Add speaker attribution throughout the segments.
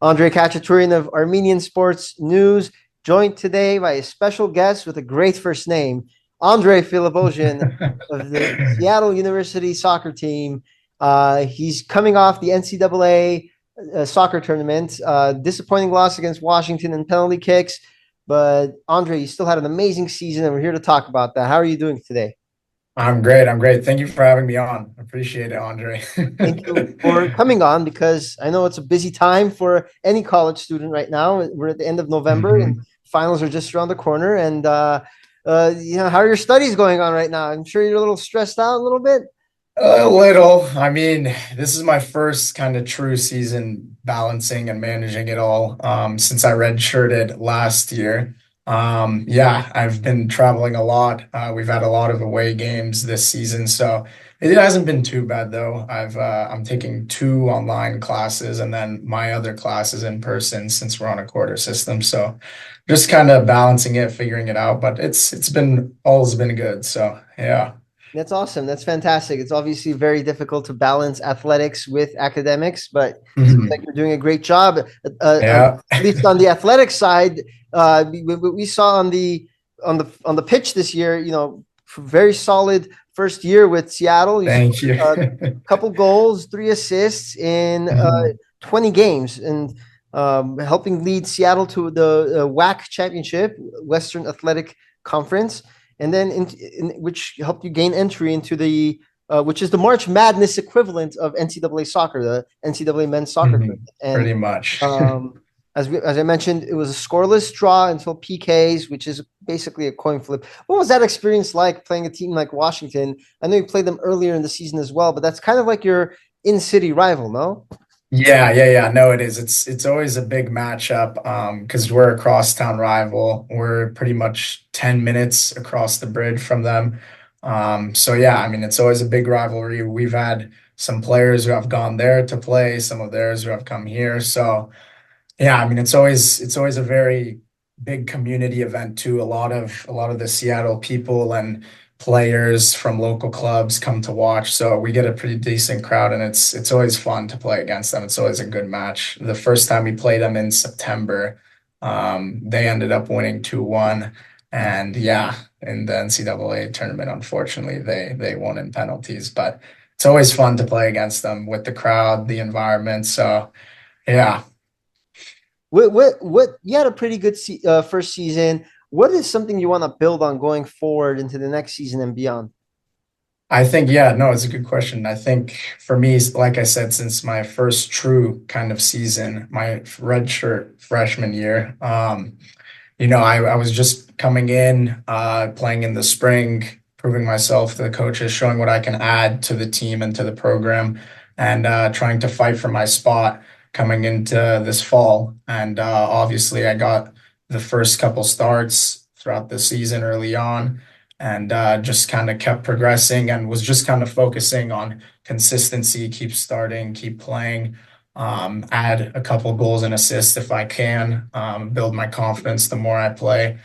Speaker 1: Andre Khatchaturian of Armenian Sports News, joined today by a special guest with a great first name, Andre Philibbosian of the Seattle University soccer team. He's coming off the NCAA soccer tournament, disappointing loss against Washington in penalty kicks. But Andre, you still had an amazing season, and we're here to talk about that. How are you doing today?
Speaker 2: I'm great. I'm great. Thank you for having me on. Appreciate it, Andre.
Speaker 1: Thank you for coming on because I know it's a busy time for any college student right now. We're at the end of November and
Speaker 2: Mhm.
Speaker 1: finals are just around the corner. And how are your studies going on right now? I'm sure you're a little stressed out a little bit.
Speaker 2: A little. I mean, this is my first kind of true season balancing and managing it all since I redshirted last year. Yeah, I've been traveling a lot. We've had a lot of away games this season, so it hasn't been too bad though. I'm taking two online classes and then my other classes in person since we're on a quarter system. So just kind of balancing it, figuring it out, but it's been all's been good. So yeah.
Speaker 1: That's awesome. That's fantastic. It's obviously very difficult to balance athletics with academics, but it seems like
Speaker 2: Mhm.
Speaker 1: you're doing a great job.
Speaker 2: Yeah.
Speaker 1: At least on the athletic side, we saw on the pitch this year, very solid first year with Seattle. You
Speaker 2: Thank
Speaker 1: scored
Speaker 2: you.
Speaker 1: a couple goals, 3 assists in
Speaker 2: Mhm.
Speaker 1: 20 games, and helping lead Seattle to the WAC championship, Western Athletic Conference, and then which helped you gain entry into the which is the March Madness equivalent of NCAA soccer, the NCAA men's soccer
Speaker 2: Mhm.
Speaker 1: tournament. And
Speaker 2: Pretty much.
Speaker 1: um, as I mentioned, it was a scoreless draw until PKs, which is basically a coin flip. What was that experience like playing a team like Washington? I know you played them earlier in the season as well, but that's kind of like your in-city rival, no?
Speaker 2: Yeah. No, it is. It's always a big matchup because we're a crosstown rival. We're pretty much 10 minutes across the bridge from them. So yeah, I mean it's always a big rivalry. We've had some players who have gone there to play, some of theirs who have come here. So yeah, I mean it's always a very big community event too. A lot of the Seattle people and players from local clubs come to watch. So we get a pretty decent crowd and it's always fun to play against them. It's always a good match. The first time we played them in September, they ended up winning 2-1. And yeah, in the NCAA tournament, unfortunately, they won in penalties. But it's always fun to play against them with the crowd, the environment. So yeah.
Speaker 1: What you had a pretty good first season. What is something you want to build on going forward into the next season and beyond?
Speaker 2: I think, yeah, no, it's a good question. I think for me, like I said, since my first true kind of season, my redshirt freshman year, I was just coming in, playing in the spring, proving myself to the coaches, showing what I can add to the team and to the program, and trying to fight for my spot coming into this fall. And obviously, I got the first couple starts throughout the season early on, and just kind of kept progressing and was just kind of focusing on consistency, keep starting, keep playing, add a couple goals and assists if I can, build my confidence the more I play.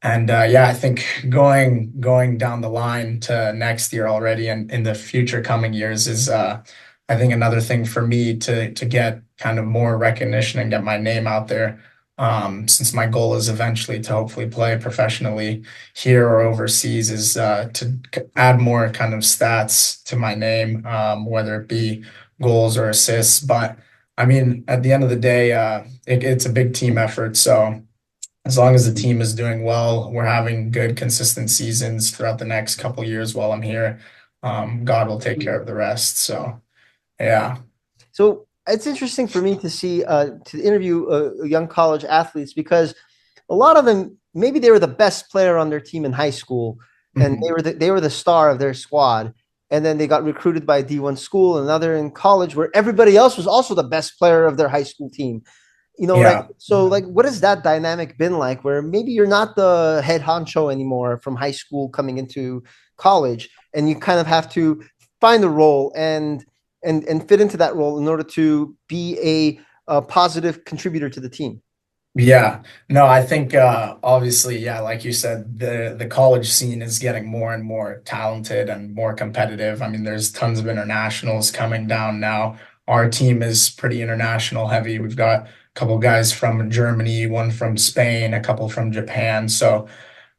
Speaker 2: And yeah, I think going down the line to next year already and in the future coming years is I think another thing for me to get kind of more recognition and get my name out there. Since my goal is eventually to hopefully play professionally here or overseas, is to add more kind of stats to my name, whether it be goals or assists. But I mean, at the end of the day, it's a big team effort. So as long as the team is doing well, we're having good, consistent seasons throughout the next couple years while I'm here. God will take care of the rest. So yeah.
Speaker 1: So it's interesting for me to see to interview young college athletes because a lot of them maybe they were the best player on their team in high school and
Speaker 2: Mhm.
Speaker 1: they were the star of their squad, and then they got recruited by a D1 school, and now they're in college where everybody else was also the best player of their high school team. Right?
Speaker 2: Yeah.
Speaker 1: So like what has that dynamic been like where maybe you're not the head honcho anymore from high school coming into college, and you kind of have to find a role and fit into that role in order to be a positive contributor to the team.
Speaker 2: Yeah, no, I think obviously, yeah, like you said, the college scene is getting more and more talented and more competitive. I mean, there's tons of internationals coming down now. Our team is pretty international heavy. We've got couple guys from Germany, one from Spain, a couple from Japan. So,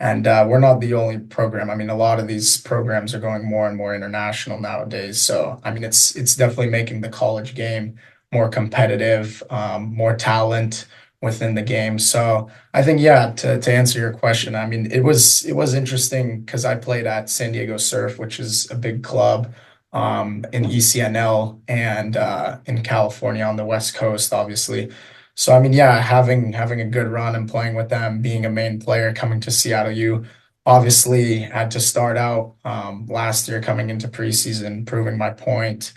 Speaker 2: and we're not the only program. I mean, a lot of these programs are going more and more international nowadays. So, I mean, it's definitely making the college game more competitive, more talent within the game. So, I think yeah, to answer your question, I mean, it was interesting because I played at San Diego Surf, which is a big club in ECNL and in California on the West Coast, obviously. So I mean, yeah, having a good run and playing with them, being a main player coming to Seattle U, obviously had to start out last year coming into preseason, proving my point.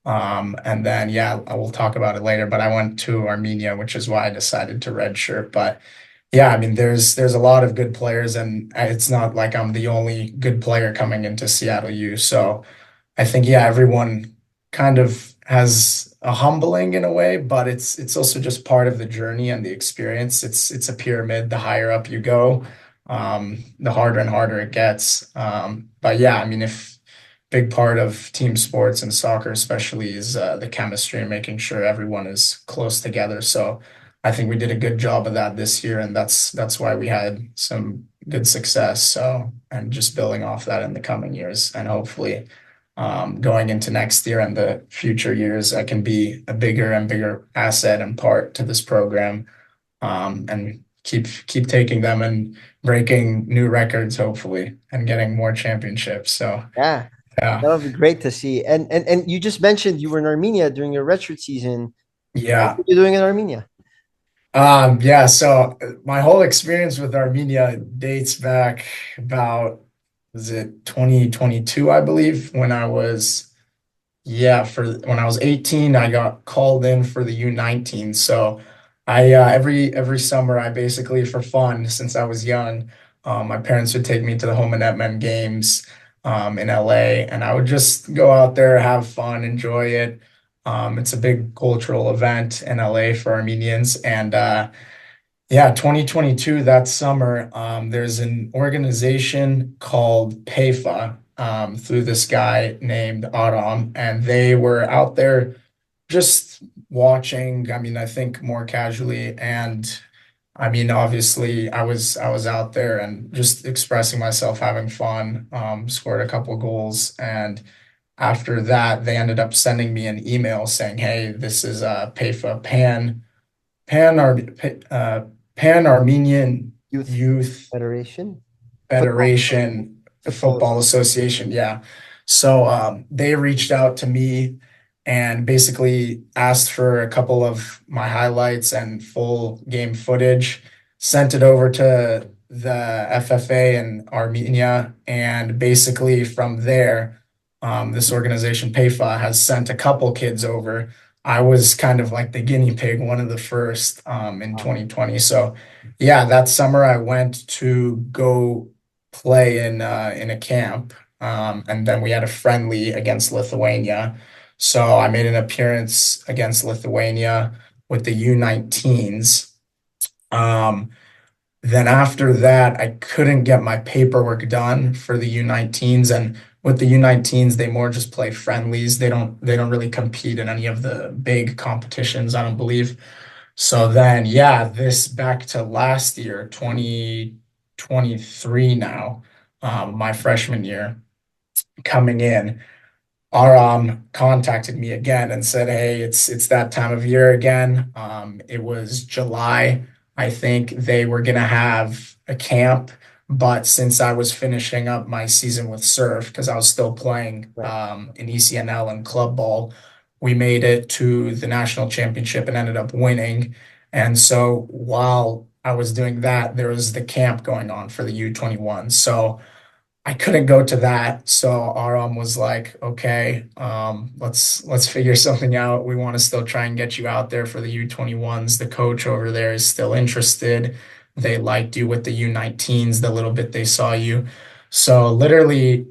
Speaker 2: And then yeah, I will talk about it later, but I went to Armenia, which is why I decided to redshirt. But yeah, I mean, there's a lot of good players, and it's not like I'm the only good player coming into Seattle U. So I think yeah, everyone kind of has a humbling in a way, but it's also just part of the journey and the experience. It's a pyramid. The higher up you go, the harder and harder it gets. But yeah, I mean, if big part of team sports and soccer especially is the chemistry and making sure everyone is close together. So I think we did a good job of that this year, and that's why we had some good success. So and just building off that in the coming years, and hopefully going into next year and the future years, I can be a bigger and bigger asset and part to this program, and keep taking them and breaking new records, hopefully, and getting more championships. So
Speaker 1: Yeah,
Speaker 2: yeah,
Speaker 1: that would be great to see. And you just mentioned you were in Armenia during your redshirt season. What
Speaker 2: yeah.
Speaker 1: were you doing in Armenia?
Speaker 2: Yeah, so my whole experience with Armenia dates back about, was it 2022, I believe, when I was, yeah, for when I was 18, I got called in for the U-19. So I every summer I basically for fun since I was young, my parents would take me to the home and netmen games in LA, and I would just go out there, have fun, enjoy it. It's a big cultural event in LA for Armenians, and yeah, 2022, that summer, there's an organization called PAFA through this guy named Aram, and they were out there just watching. I mean, I think more casually, and I mean, obviously, I was out there and just expressing myself, having fun. Scored a couple goals, and after that, they ended up sending me an email saying, "Hey, this is PAFA Pan Ar Pan Armenian
Speaker 1: Youth
Speaker 2: Youth
Speaker 1: Federation?
Speaker 2: Federation
Speaker 1: Football
Speaker 2: Football
Speaker 1: Association.
Speaker 2: Association." Yeah. So they reached out to me and basically asked for a couple of my highlights and full game footage, sent it over to the FFA in Armenia, and basically from there, this organization PAFA has sent a couple kids over. I was kind of like the guinea pig, one of the first in
Speaker 1: Wow.
Speaker 2: 2020. So yeah, that summer I went to go play in a camp, and then we had a friendly against Lithuania. So I made an appearance against Lithuania with the U19s. Um, then after that, I couldn't get my paperwork done for the U19s, and with the U19s, they more just play friendlies. They don't really compete in any of the big competitions, I don't believe. So then, yeah, this back to last year, 2023 now, my freshman year coming in. Aram contacted me again and said, "Hey, it's that time of year again." It was July. I think they were gonna have a camp, but since I was finishing up my season with surf, because I was still playing
Speaker 1: Right.
Speaker 2: in ECNL and club ball, we made it to the national championship and ended up winning. And so while I was doing that, there was the camp going on for the U21. So I couldn't go to that, so Aram was like, "Okay, let's figure something out. We want to still try and get you out there for the U21s. The coach over there is still interested. They liked you with the U19s, the little bit they saw you." So literally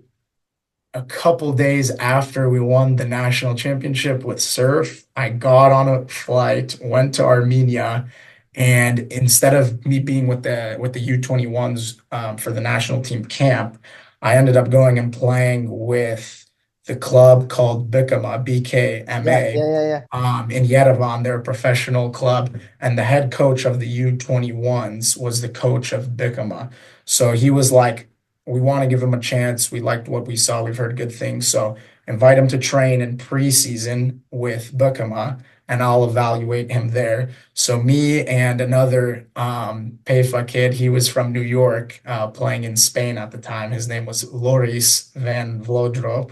Speaker 2: a couple days after we won the national championship with surf, I got on a flight, went to Armenia, and instead of me being with the U21s for the national team camp, I ended up going and playing with the club called Bikama,
Speaker 1: Yeah,
Speaker 2: BKMA,
Speaker 1: yeah, yeah, yeah.
Speaker 2: in Yerevan. They're a professional club, and the head coach of the U21s was the coach of Bikama. So he was like, we want to give him a chance. We liked what we saw. We've heard good things. So invite him to train in preseason with Bikama, and I'll evaluate him there. So me and another Pefa kid, he was from New York, playing in Spain at the time. His name was Loris Van Vlodrop.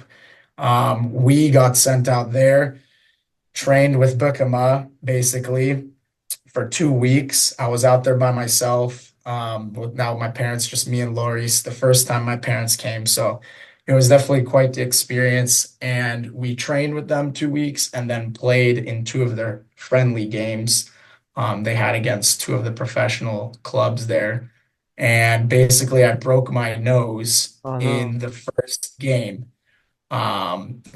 Speaker 2: We got sent out there, trained with Bukama basically for 2 weeks. I was out there by myself. With now my parents, just me and Loris, the first time my parents came. So it was definitely quite the experience. And we trained with them 2 weeks and then played in two of their friendly games they had against two of the professional clubs there. And basically, I broke my nose
Speaker 1: Oh no.
Speaker 2: in the first game.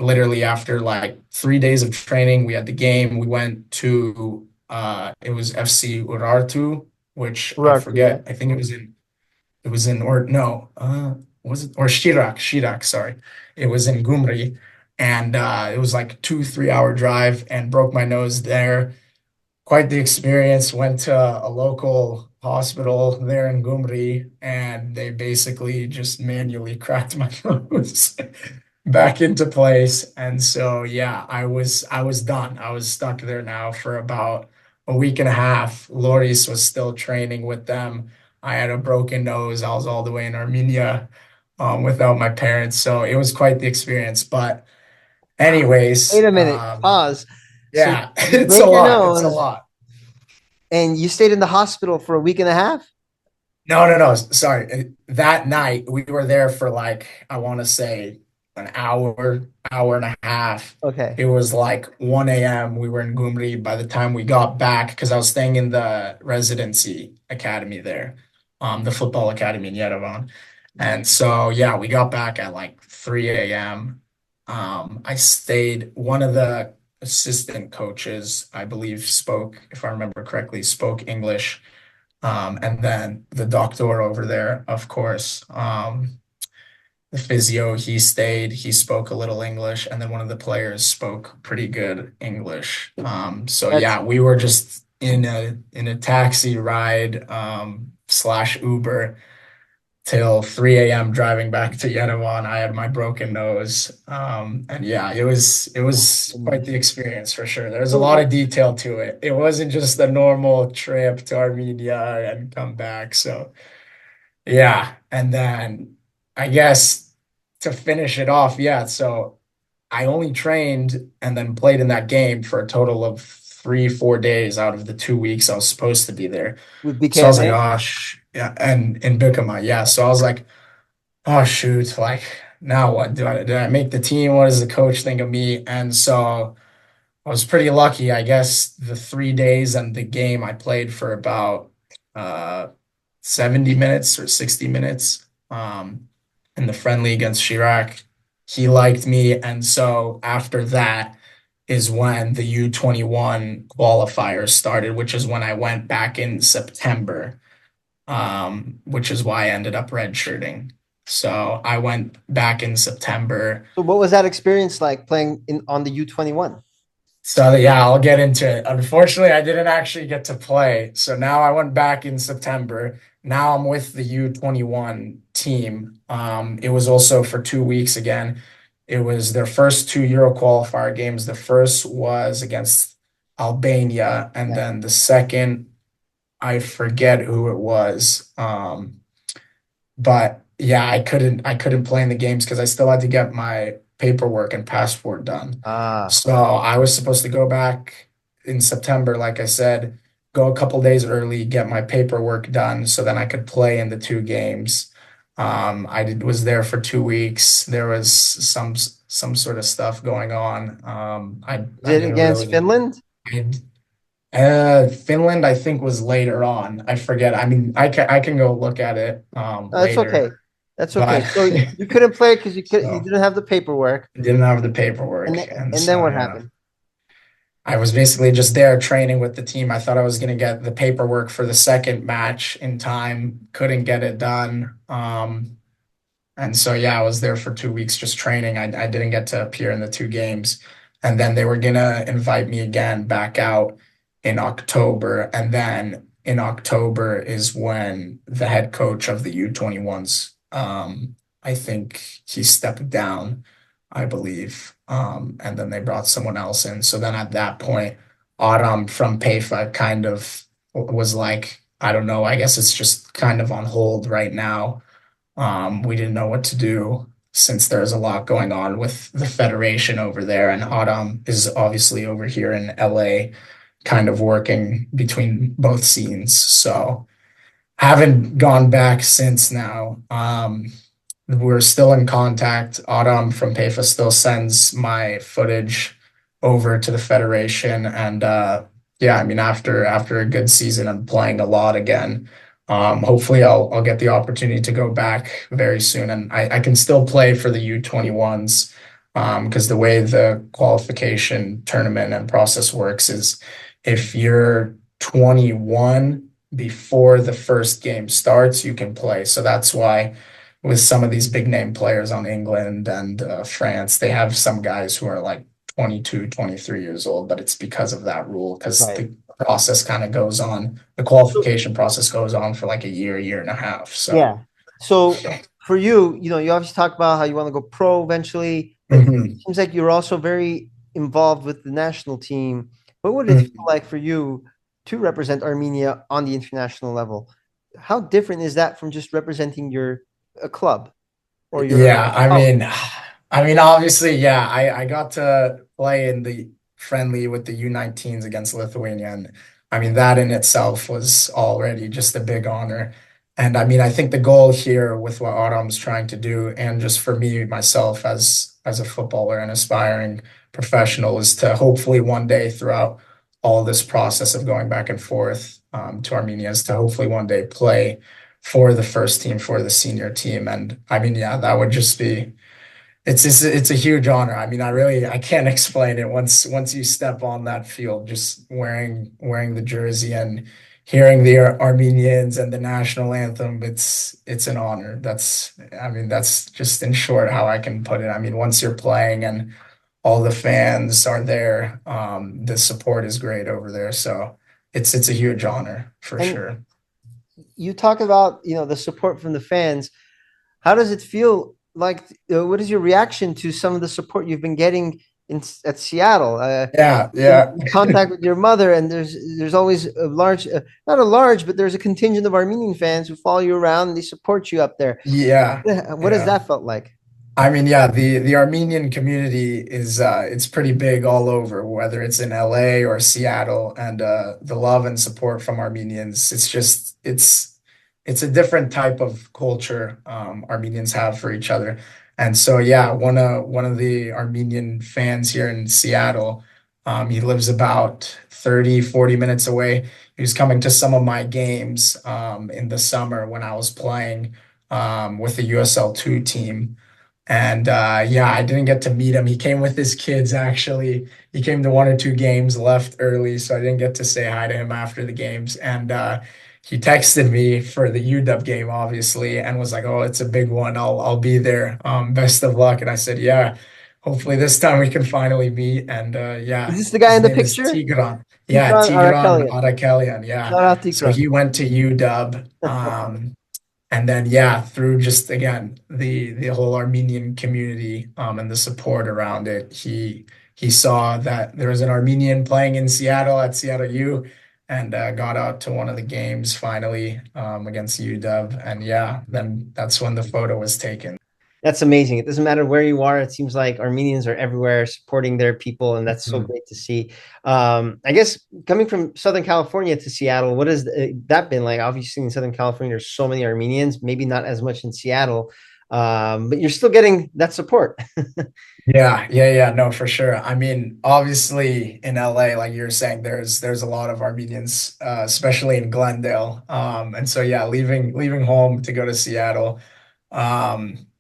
Speaker 2: Literally after like 3 days of training, we had the game. We went to it was FC Urartu, which I
Speaker 1: Urartu, yeah.
Speaker 2: forget. I think it was in or no, was it or Shirak, sorry. It was in Gumri, and it was like 2 3 hour drive, and broke my nose there. Quite the experience. Went to a local hospital there in Gumri, and they basically just manually cracked my nose back into place. And so yeah, I was done. I was stuck there now for about a week and a half. Loris was still training with them. I had a broken nose. I was all the way in Armenia, without my parents. So it was quite the experience. But
Speaker 1: Wait
Speaker 2: anyways,
Speaker 1: a minute. Pause. So
Speaker 2: yeah,
Speaker 1: you
Speaker 2: it's a
Speaker 1: break your
Speaker 2: lot. It's a
Speaker 1: nose
Speaker 2: lot.
Speaker 1: and you stayed in the hospital for a week and a half?
Speaker 2: No, no, no. Sorry. That night we were there for like, I want to say an hour and a half.
Speaker 1: Okay.
Speaker 2: It was like 1 a.m. We were in Gumri by the time we got back because I was staying in the residency academy there, the football academy in Yerevan. And so, yeah, we got back at like 3 a.m. I stayed, one of the assistant coaches, I believe, spoke, if I remember correctly, spoke English. And then the doctor over there, of course, the physio, he stayed, he spoke a little English, and then one of the players spoke pretty good English. So
Speaker 1: That's
Speaker 2: yeah, we were just in a taxi ride, slash Uber till 3 a.m. driving back to Yerevan. I had my broken nose. And yeah, it was quite the
Speaker 1: goodness.
Speaker 2: experience for sure. There's a lot
Speaker 1: So
Speaker 2: of detail to it. It wasn't just a normal trip to Armenia and come back. So yeah. And then I guess to finish it off, yeah. So I only trained and then played in that game for a total of 3 4 days out of the 2 weeks I was supposed to be there.
Speaker 1: with
Speaker 2: So I was like,
Speaker 1: BKMA?
Speaker 2: oh, yeah, and in Bikama, yeah. So I was like, oh shoot, like now what? Do I make the team? What does the coach think of me? And so I was pretty lucky. I guess the 3 days and the game I played for about uh 70 minutes or 60 minutes in the friendly against Chirac. He liked me, and so after that is when the U21 qualifiers started, which is when I went back in September, which is why I ended up redshirting. So I went back in September.
Speaker 1: So what was that experience like playing in on the U21?
Speaker 2: So yeah, I'll get into it. Unfortunately, I didn't actually get to play. So now I went back in September. Now I'm with the U21 team. It was also for 2 weeks again. It was their first two Euro qualifier games. The first was against Albania, and
Speaker 1: Yeah.
Speaker 2: then the second, I forget who it was. But yeah, I couldn't play in the games because I still had to get my paperwork and passport done.
Speaker 1: Ah,
Speaker 2: So I was supposed to go back in September, like I said, go a couple days early, get my paperwork done so then I could play in the two games. Was there for 2 weeks. There was some sort of stuff going on.
Speaker 1: is
Speaker 2: I
Speaker 1: it
Speaker 2: didn't
Speaker 1: against
Speaker 2: really.
Speaker 1: Finland?
Speaker 2: I, Finland, I think, was later on. I forget. I mean, I can go look at it
Speaker 1: No, that's
Speaker 2: later,
Speaker 1: okay. That's okay.
Speaker 2: but
Speaker 1: So you couldn't play because you
Speaker 2: so
Speaker 1: didn't have the paperwork.
Speaker 2: didn't have the
Speaker 1: And
Speaker 2: paperwork,
Speaker 1: then,
Speaker 2: and
Speaker 1: and then
Speaker 2: so
Speaker 1: what
Speaker 2: yeah.
Speaker 1: happened?
Speaker 2: I was basically just there training with the team. I thought I was going to get the paperwork for the second match in time, couldn't get it done. And so, yeah, I was there for 2 weeks just training. I didn't get to appear in the two games. And then they were gonna invite me again back out in October. And then in October is when the head coach of the U21s, I think he stepped down, I believe. And then they brought someone else in. So then at that point, Autumn from PAFA kind of was like, I don't know, I guess it's just kind of on hold right now. We didn't know what to do since there's a lot going on with the federation over there, and Autumn is obviously over here in LA, kind of working between both scenes. So haven't gone back since now. We're still in contact. Autumn from PAFA still sends my footage over to the federation, and yeah, I mean after a good season and playing a lot again, hopefully I'll get the opportunity to go back very soon, and I can still play for the U21s because the way the qualification tournament and process works is if you're 21 before the first game starts, you can play. So that's why with some of these big name players on England and France, they have some guys who are like 22, 23 years old, but it's because of that rule, because
Speaker 1: Right.
Speaker 2: the process kind of goes on, the
Speaker 1: So,
Speaker 2: qualification process goes on for like a year and a half. So,
Speaker 1: yeah. So for you, you obviously talk about how you want to go pro eventually, but it
Speaker 2: mhm,
Speaker 1: seems like you're also very involved with the national team. What would it feel
Speaker 2: mhm.
Speaker 1: like for you to represent Armenia on the international level? How different is that from just representing your a club or your
Speaker 2: Yeah,
Speaker 1: college?
Speaker 2: obviously, yeah, I got to play in the friendly with the U19s against Lithuania, and I mean that in itself was already just a big honor. And I mean, I think the goal here with what Autumn's trying to do, and just for me myself as a footballer and aspiring professional, is to hopefully one day throughout all this process of going back and forth to Armenia, is to hopefully one day play for the first team, for the senior team. And I mean, yeah, that would just be it's a huge honor. I mean, I can't explain it once you step on that field, just wearing the jersey and hearing the Armenians and the national anthem, it's an honor. That's just in short how I can put it. I mean, once you're playing and all the fans are there, the support is great over there. So it's a huge honor for
Speaker 1: And
Speaker 2: sure.
Speaker 1: you talk about, the support from the fans. How does it feel like? What is your reaction to some of the support you've been getting at Seattle?
Speaker 2: Yeah,
Speaker 1: Been
Speaker 2: yeah.
Speaker 1: in contact with your mother, and there's always a large, not a large, but there's a contingent of Armenian fans who follow you around and they support you up there.
Speaker 2: Yeah,
Speaker 1: What has
Speaker 2: yeah.
Speaker 1: that felt like?
Speaker 2: I mean, yeah, the Armenian community is it's pretty big all over, whether it's in LA or Seattle, and the love and support from Armenians, it's a different type of culture Armenians have for each other. And so yeah, one of the Armenian fans here in Seattle, he lives about 30-40 minutes away. He was coming to some of my games in the summer when I was playing with the USL2 team. And yeah, I didn't get to meet him. He came with his kids, actually. He came to one or two games, left early, so I didn't get to say hi to him after the games. And he texted me for the UW game, obviously, and was like, "Oh, it's a big one. I'll be there. Best of luck." And I said, "Yeah, hopefully this time we can finally meet." And
Speaker 1: Is
Speaker 2: yeah,
Speaker 1: this the guy
Speaker 2: his
Speaker 1: in the
Speaker 2: name is
Speaker 1: picture?
Speaker 2: Tigran. Yeah,
Speaker 1: Tikran
Speaker 2: Tigran
Speaker 1: Arakelian.
Speaker 2: Arakelian. Yeah.
Speaker 1: Shout out
Speaker 2: So
Speaker 1: Tikran.
Speaker 2: he went to UW. And then yeah, through just again the whole Armenian community and the support around it, he saw that there was an Armenian playing in Seattle at Seattle U, and got out to one of the games finally against UW, and yeah, then that's when the photo was taken.
Speaker 1: That's amazing. It doesn't matter where you are. It seems like Armenians are everywhere supporting their people, and that's so
Speaker 2: Mhm.
Speaker 1: great to see. I guess coming from Southern California to Seattle, what has that been like? Obviously, in Southern California, there's so many Armenians, maybe not as much in Seattle, but you're still getting that support.
Speaker 2: Yeah, no, for sure. I mean, obviously in LA, like you're saying, there's a lot of Armenians, especially in Glendale. And so yeah, leaving home to go to Seattle.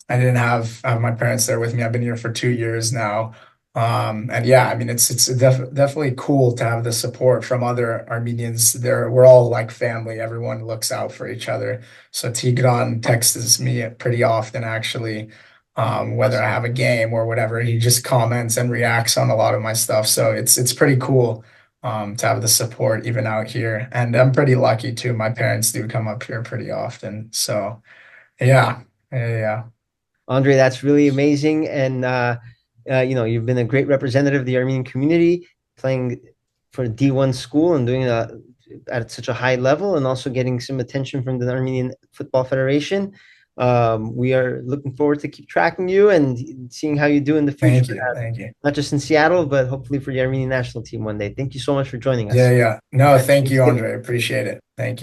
Speaker 2: I didn't have my parents there with me. I've been here for 2 years now. And yeah, I mean, definitely cool to have the support from other Armenians. We're all like family. Everyone looks out for each other. So Tigran texts me pretty often, actually, whether I
Speaker 1: Awesome.
Speaker 2: have a game or whatever. He just comments and reacts on a lot of my stuff. So it's pretty cool, to have the support even out here. And I'm pretty lucky too. My parents do come up here pretty often. So yeah, yeah,
Speaker 1: Andre, that's really amazing. And, you've been a great representative of the Armenian community, playing for a D1 school and doing at such a high level, and also getting some attention from the Armenian Football Federation. We are looking forward to keep tracking you and seeing how you do in the future,
Speaker 2: thank you, thank you.
Speaker 1: not just in Seattle, but hopefully for the Armenian national team one day. Thank you so much for joining
Speaker 2: Yeah,
Speaker 1: us.
Speaker 2: yeah. No,
Speaker 1: Happy
Speaker 2: thank you,
Speaker 1: Thanksgiving.
Speaker 2: Andre. Appreciate it. Thank you.